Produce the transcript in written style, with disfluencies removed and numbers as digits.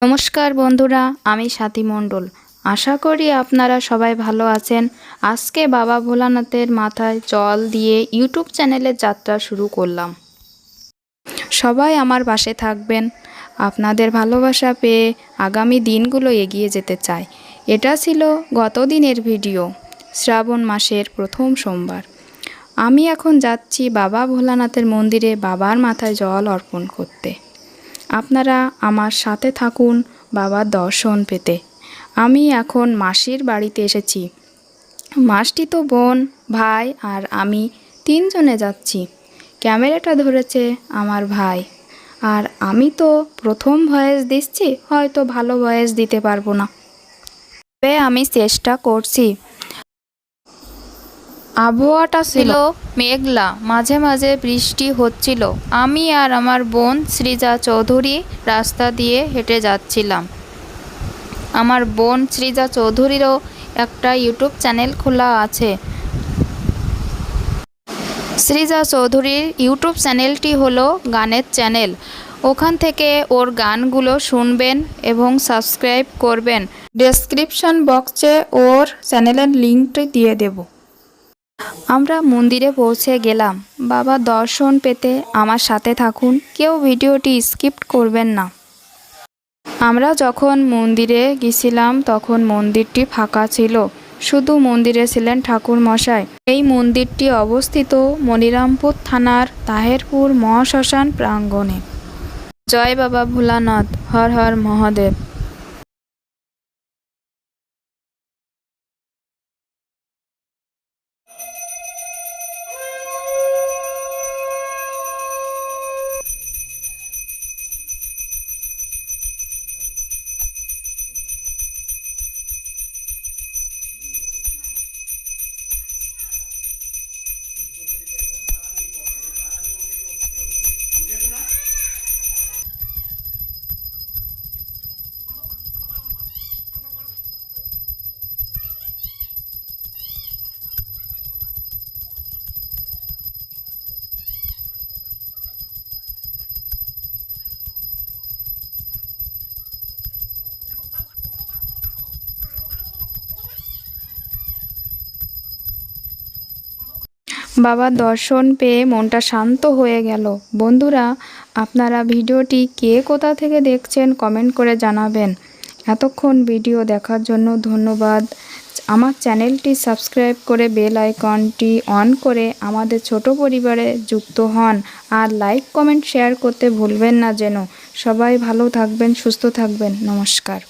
নমস্কার বন্ধুরা, আমি স্বাতী মণ্ডল। আশা করি আপনারা সবাই ভালো আছেন। আজকে বাবা ভোলানাথের মাথায় জল দিয়ে ইউটিউব চ্যানেলের যাত্রা শুরু করলাম। সবাই আমার পাশে থাকবেন। আপনাদের ভালোবাসা পেয়ে আগামী দিনগুলো এগিয়ে যেতে চাই। এটা ছিল গত দিনের ভিডিও, শ্রাবণ মাসের প্রথম সোমবার। আমি এখন যাচ্ছি বাবা ভোলানাথের মন্দিরে বাবার মাথায় জল অর্পণ করতে। আপনারা আমার সাথে থাকুন বাবার দর্শন পেতে। আমি এখন মাসির বাড়িতে এসেছি। মাসটি তো বোন, ভাই আর আমি তিনজনে যাচ্ছি। ক্যামেরাটা ধরেছে আমার ভাই, আর আমি তো প্রথম ভয়েস দিচ্ছি, হয়তো ভালো ভয়েস দিতে পারবো না, তবে আমি চেষ্টা করছি। আবহাওয়াটা ছিল মেঘলা, মাঝে মাঝে বৃষ্টি হচ্ছিল। আমি আর আমার বোন সৃজা চৌধুরী রাস্তা দিয়ে হেঁটে যাচ্ছিলাম। আমার বোন সৃজা চৌধুরীরও একটা ইউটিউব চ্যানেল খোলা আছে। সৃজা চৌধুরীর ইউটিউব চ্যানেলটি হলো গানের চ্যানেল। ওখান থেকে ওর গানগুলো শুনবেন এবং সাবস্ক্রাইব করবেন। ডেসক্রিপশন বক্সে ওর চ্যানেলের লিঙ্কটি দিয়ে দেব। আমরা মন্দিরে পৌঁছে গেলাম। বাবা দর্শন পেতে আমার সাথে থাকুন, কেউ ভিডিওটি স্কিপ করবেন না। আমরা যখন মন্দিরে গেছিলাম তখন মন্দিরটি ফাঁকা ছিল, শুধু মন্দিরে ছিলেন ঠাকুর মশাই। এই মন্দিরটি অবস্থিত মনিরামপুর থানার তাহেরপুর মহাশ্মশান প্রাঙ্গণে। জয় বাবা ভোলানাথ, হর হর মহাদেব। বাবার দর্শন পেয়ে মনটা শান্ত হয়ে গেল। বন্ধুরা, আপনারা ভিডিওটি কে কোথা থেকে দেখছেন কমেন্ট করে জানাবেন। এতক্ষণ ভিডিও দেখার জন্য ধন্যবাদ। আমার চ্যানেলটি সাবস্ক্রাইব করে বেল আইকনটি অন করে আমাদের ছোট পরিবারে যুক্ত হন, আর লাইক কমেন্ট শেয়ার করতে ভুলবেন না যেন। সবাই ভালো থাকবেন, সুস্থ থাকবেন। নমস্কার।